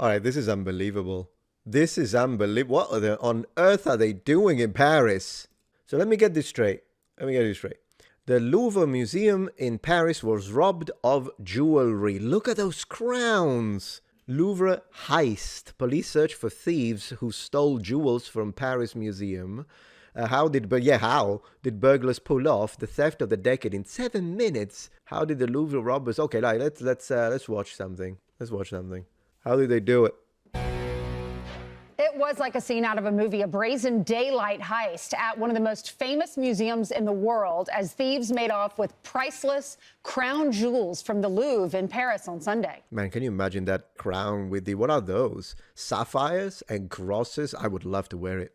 All right, this is unbelievable. This is unbelievable. What on earth are they doing in Paris? So let me get this straight. The Louvre Museum in Paris was robbed of jewelry. Look at those crowns. Louvre heist. Police search for thieves who stole jewels from Paris Museum. How did burglars pull off the theft of the decade in 7 minutes? How did the Louvre robbers? Okay, let's watch something. How did they do it? It was like a scene out of a movie, a brazen daylight heist at one of the most famous museums in the world as thieves made off with priceless crown jewels from the Louvre in Paris on Sunday. Man, can you imagine that crown with what are those? Sapphires and crosses? I would love to wear it.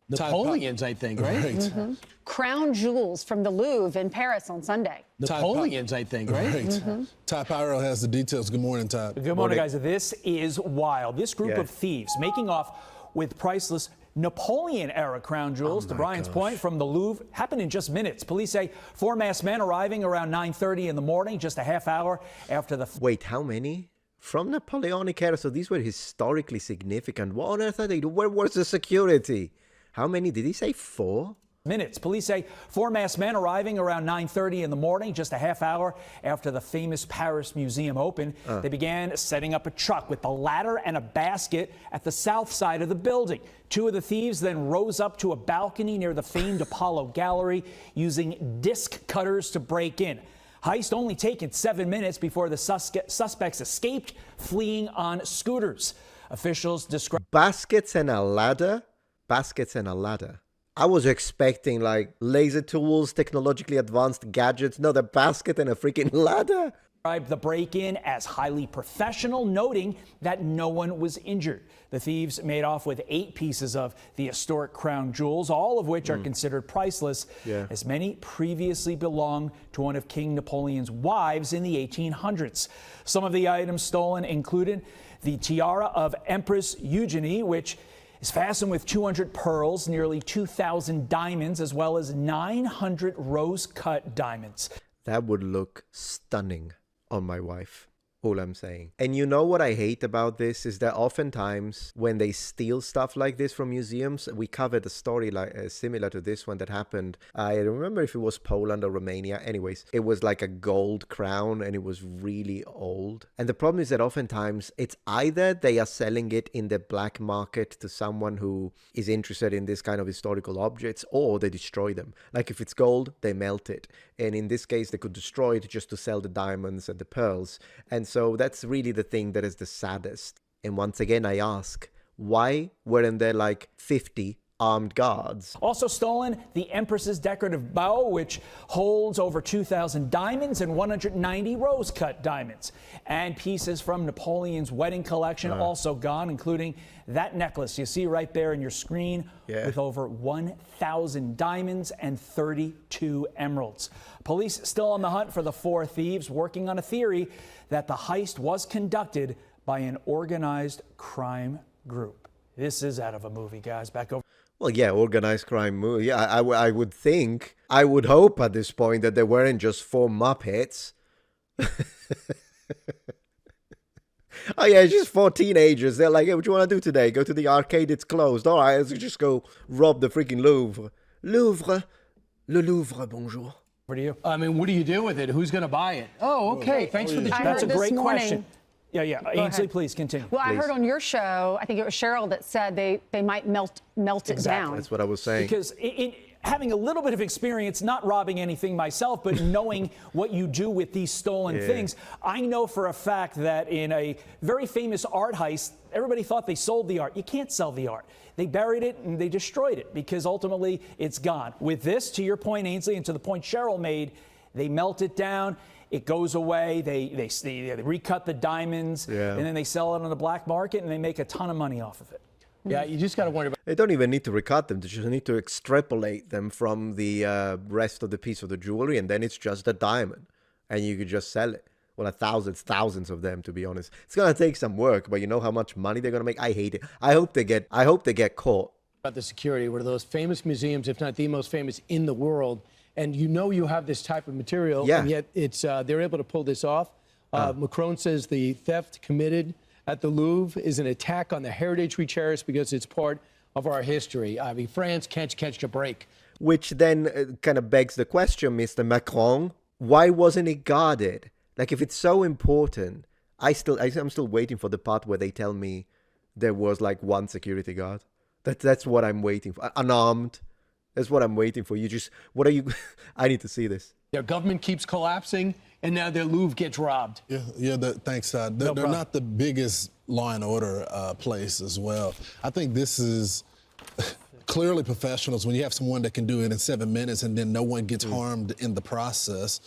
Napoleon's, I think, right? Mm-hmm. Crown jewels from the Louvre in Paris on Sunday. Napoleon's, I think, right? Mm-hmm. Ty Pyro has the details. Good morning, Ty. Good morning, guys. This is wild. This group of thieves making off with priceless Napoleon-era crown jewels, to Brian's point, from the Louvre, happened in just minutes. Police say 4 masked men arriving around 9:30 in the morning, just a half hour after the... Wait, how many? From Napoleonic era, so these were historically significant. What on earth are they doing? Where was the security? How many? Did he say 4? Minutes. Police say 4 masked men arriving around 9:30 in the morning, just a half hour after the famous Paris Museum opened. They began setting up a truck with a ladder and a basket at the south side of the building. 2 of the thieves then rose up to a balcony near the famed Apollo Gallery using disc cutters to break in. Heist only taken 7 minutes before the suspects escaped, fleeing on scooters. Officials describe baskets and a ladder. I was expecting like laser tools, technologically advanced gadgets. No, the basket and a freaking ladder. The break-in as highly professional, noting that no one was injured. The thieves made off with 8 pieces of the historic crown jewels, all of which are considered priceless, as many previously belonged to one of King Napoleon's wives in the 1800s. Some of the items stolen included the tiara of Empress Eugenie, which is fastened with 200 pearls, nearly 2,000 diamonds, as well as 900 rose-cut diamonds. That would look stunning on my wife. All I'm saying. And you know what I hate about this is that oftentimes when they steal stuff like this from museums, we covered a story like similar to this one that happened. I remember if it was Poland or Romania. Anyways, it was like a gold crown and it was really old. And the problem is that oftentimes it's either they are selling it in the black market to someone who is interested in this kind of historical objects, or they destroy them. Like if it's gold, they melt it. And in this case, they could destroy it just to sell the diamonds and the pearls. And so that's really the thing that is the saddest. And once again, I ask, why weren't there like 50 armed guards? Also stolen, the Empress's decorative bow, which holds over 2,000 diamonds and 190 rose-cut diamonds. And pieces from Napoleon's wedding collection also gone, including that necklace you see right there in your screen with over 1,000 diamonds and 32 emeralds. Police still on the hunt for the 4 thieves, working on a theory that the heist was conducted by an organized crime group. This is out of a movie, guys. Back over. Well, yeah, organized crime movie. Yeah, I would think, I would hope at this point that they weren't just 4 Muppets. Oh, yeah, it's just 4 teenagers. They're like, hey, what do you want to do today? Go to the arcade, it's closed. All right, let's just go rob the freaking Louvre. Le Louvre, bonjour. Where do you? I mean, what do you do with it? Who's going to buy it? Oh, okay. Thanks for the chat. That's a great morning, question. Yeah. Ainsley, please continue. Well, I heard on your show, I think it was Cheryl that said they might melt it down. That's what I was saying. Because having a little bit of experience, not robbing anything myself, but knowing what you do with these stolen things, I know for a fact that in a very famous art heist, everybody thought they sold the art. You can't sell the art. They buried it and they destroyed it because ultimately it's gone. With this, to your point, Ainsley, and to the point Cheryl made, they melt it down. It goes away. They recut the diamonds, and then they sell it on the black market, and they make a ton of money off of it. Yeah, you just got to worry about. They don't even need to recut them. They just need to extrapolate them from the rest of the piece of the jewelry, and then it's just a diamond, and you could just sell it. Well, thousands of them, to be honest. It's gonna take some work, but you know how much money they're gonna make. I hate it. I hope they get caught. About the security, one of those famous museums, if not the most famous in the world, and you have this type of material, and yet it's they're able to pull this off. Macron says the theft committed at the Louvre is an attack on the heritage we cherish because it's part of our history. I mean, France can't catch a break. Which then kind of begs the question, Mr. Macron, why wasn't it guarded? Like, if it's so important, I'm still waiting for the part where they tell me there was like one security guard. That's what I'm waiting for. Unarmed. That's what I'm waiting for. What are you? I need to see this. Their government keeps collapsing, and now their Louvre gets robbed. Thanks, Todd. They're not the biggest law and order place as well. I think this is clearly professionals when you have someone that can do it in 7 minutes and then no one gets harmed in the process.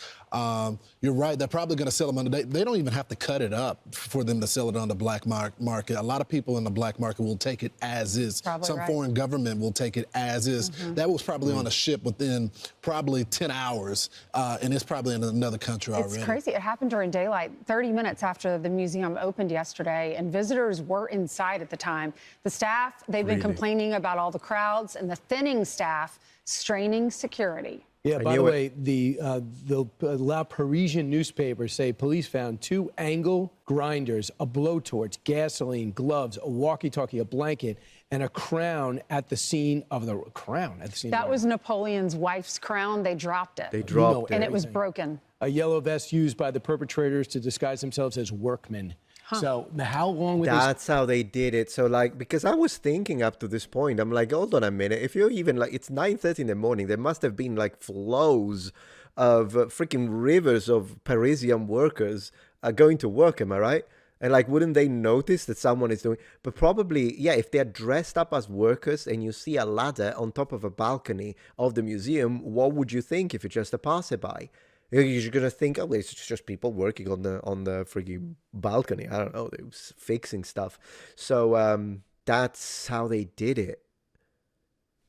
You're right, they're probably going to sell them on the day. They don't even have to cut it up for them to sell it on the black market. A lot of people in the black market will take it as is. Some foreign government will take it as is. That was probably on a ship within probably 10 hours, and it's probably in another country already. It's crazy. It happened during daylight, 30 minutes after the museum opened yesterday, and visitors were inside at the time. The staff, they've been complaining about all the crowds and the thinning staff straining security. Yeah, by the way, the La Parisienne newspaper say police found 2 angle grinders, a blowtorch, gasoline, gloves, a walkie-talkie, a blanket, and a crown at the scene of the That was Napoleon's wife's crown. They dropped it. They dropped it. And it was broken. A yellow vest used by the perpetrators to disguise themselves as workmen. So how long would That's how they did it. So, like, because I was thinking up to this point, I'm like, hold on a minute. If you're even like, it's 9:30 in the morning, there must have been like flows of freaking rivers of Parisian workers going to work. Am I right? And like, wouldn't they notice that someone is doing? But probably, yeah, if they're dressed up as workers and you see a ladder on top of a balcony of the museum, what would you think if it's just a passerby? You're gonna think, oh, it's just people working on the freaking balcony. I don't know, they was fixing stuff. So that's how they did it.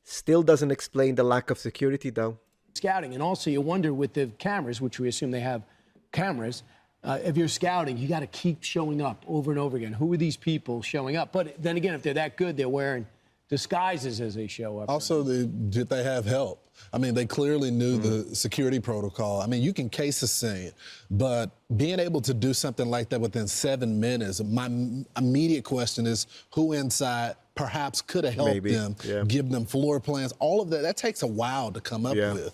Still doesn't explain the lack of security, though. Scouting, and also you wonder with the cameras, which we assume they have cameras. If you're scouting, you got to keep showing up over and over again. Who are these people showing up? But then again, if they're that good, they're wearing disguises as they show up. Also, did they have help? I mean, they clearly knew the security protocol. I mean, you can case a scene, but being able to do something like that within 7 minutes, my immediate question is who inside perhaps could have helped them, give them floor plans, all of that. That takes a while to come up with.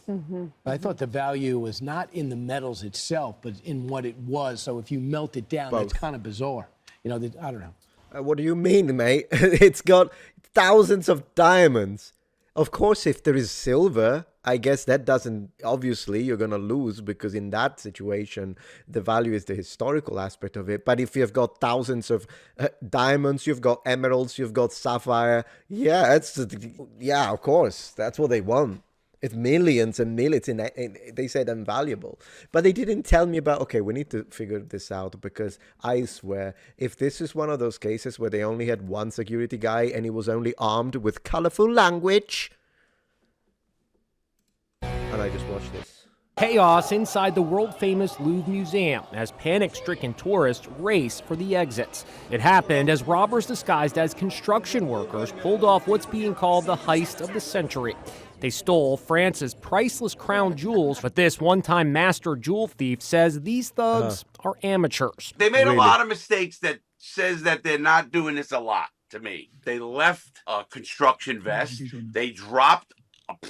I thought the value was not in the metals itself, but in what it was. So if you melt it down, that's kind of bizarre. You know, I don't know. What do you mean, mate? It's got thousands of diamonds. Of course, if there is silver, I guess that doesn't, obviously, you're going to lose because in that situation, the value is the historical aspect of it. But if you've got thousands of diamonds, you've got emeralds, you've got sapphire, of course, that's what they want. It's millions and millions, they said invaluable. But they didn't tell me about, okay, we need to figure this out because I swear, if this is one of those cases where they only had one security guy and he was only armed with colorful language. And I just watched this. Chaos inside the world-famous Louvre Museum as panic-stricken tourists race for the exits. It happened as robbers disguised as construction workers pulled off what's being called the heist of the century. They stole France's priceless crown jewels, but this one-time master jewel thief says these thugs are amateurs. They made a lot of mistakes that says that they're not doing this a lot to me. They left a construction vest. They dropped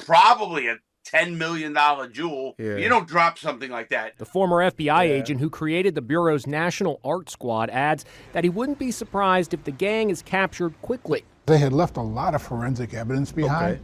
probably a $10 million jewel. You don't drop something like that. The former FBI agent who created the Bureau's National Art Squad adds that he wouldn't be surprised if the gang is captured quickly. They had left a lot of forensic evidence behind.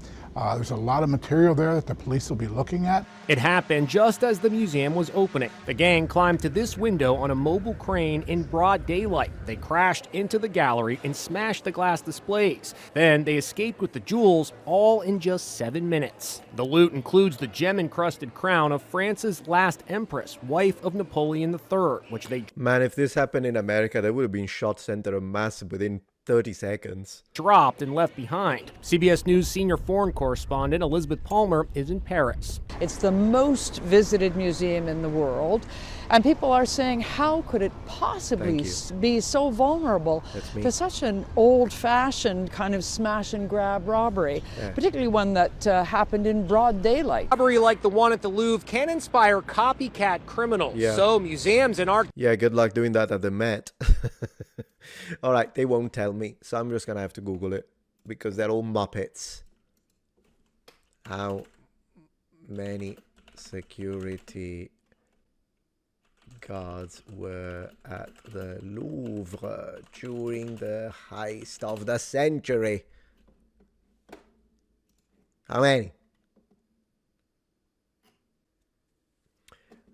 There's a lot of material there that the police will be looking at. It happened just as the museum was opening. The gang climbed to this window on a mobile crane in broad daylight. They crashed into the gallery and smashed the glass displays. Then they escaped with the jewels, all in just 7 minutes. The loot includes the gem-encrusted crown of France's last empress, wife of Napoleon III, which they... Man, if this happened in America, they would have been shot center of mass within 30 seconds. Dropped and left behind. CBS News senior foreign correspondent Elizabeth Palmer is in Paris. It's the most visited museum in the world, and people are saying, how could it possibly be so vulnerable to such an old-fashioned kind of smash-and-grab robbery, particularly one that happened in broad daylight. Robbery like the one at the Louvre can inspire copycat criminals. So museums and art... Yeah, good luck doing that at the Met. All right, they won't tell me, so I'm just gonna have to Google it because they're all Muppets. How many security guards were at the Louvre during the heist of the century? How many?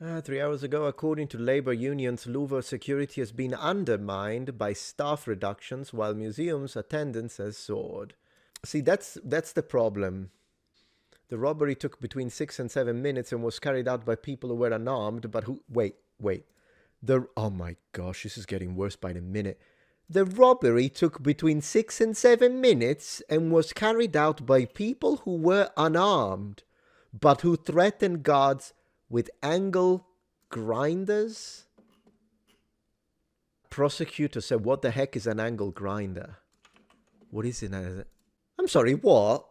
3 hours ago, according to labor unions, Louvre security has been undermined by staff reductions while museums attendance has soared. See, that's the problem. The robbery took between 6 and 7 minutes and was carried out by people who were unarmed, but who... Wait. Oh my gosh, this is getting worse by the minute. The robbery took between 6 and 7 minutes and was carried out by people who were unarmed, but who threatened guards with angle grinders? Prosecutor said, what the heck is an angle grinder? What is it? I'm sorry, what?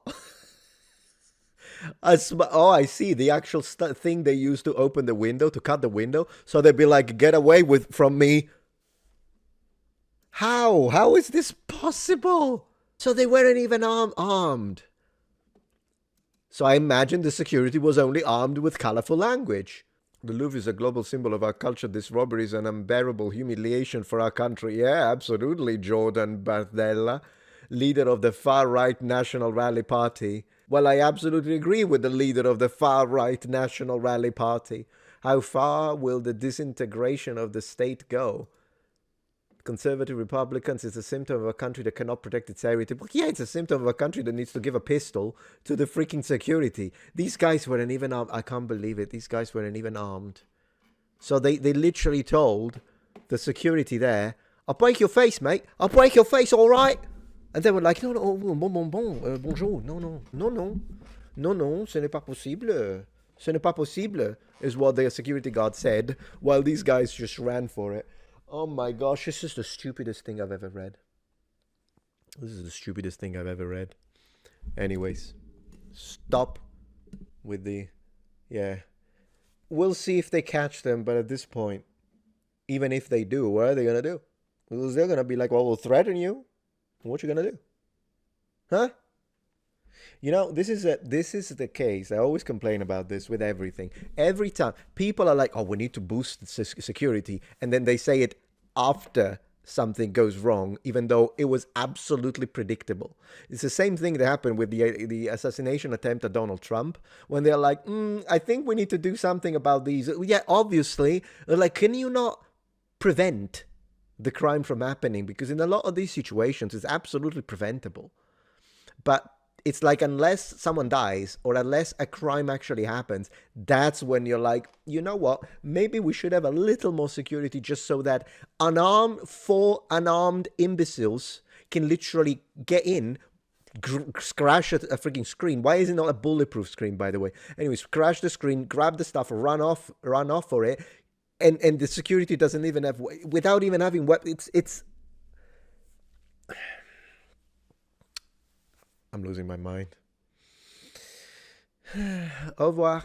Oh, I see. The actual thing they used to open the window, to cut the window. So they'd be like, get away from me. How? How is this possible? So they weren't even armed. So I imagine the security was only armed with colorful language. The Louvre is a global symbol of our culture. This robbery is an unbearable humiliation for our country. Yeah, absolutely, Jordan Bardella, leader of the far-right National Rally Party. Well, I absolutely agree with the leader of the far-right National Rally Party. How far will the disintegration of the state go? Conservative Republicans is a symptom of a country that cannot protect its heritage. Well, yeah, it's a symptom of a country that needs to give a pistol to the freaking security. These guys weren't even armed. I can't believe it. These guys weren't even armed. So they literally told the security there, I'll break your face, mate. I'll break your face, all right? And they were like, non, bonjour, non, ce n'est pas possible. Ce n'est pas possible, is what the security guard said, while these guys just ran for it. Oh my gosh, this is the stupidest thing I've ever read. Anyways, stop with the... Yeah. We'll see if they catch them, but at this point, even if they do, what are they going to do? Because they're going to be like, well, we'll threaten you. What you going to do? Huh? You know, this is the case. I always complain about this with everything. Every time people are like, oh, we need to boost security. And then they say it after something goes wrong, even though it was absolutely predictable. It's the same thing that happened with the assassination attempt at Donald Trump, when they're like, I think we need to do something about these. Yeah, obviously. They're like, can you not prevent the crime from happening? Because in a lot of these situations, it's absolutely preventable. But it's like, unless someone dies or unless a crime actually happens, that's when you're like, you know what? Maybe we should have a little more security just so that four unarmed imbeciles can literally get in, crash a freaking screen. Why is it not a bulletproof screen, by the way? Anyways, crash the screen, grab the stuff, run off for it, and the security doesn't even have, without even having weapons. It's I'm losing my mind. Au revoir.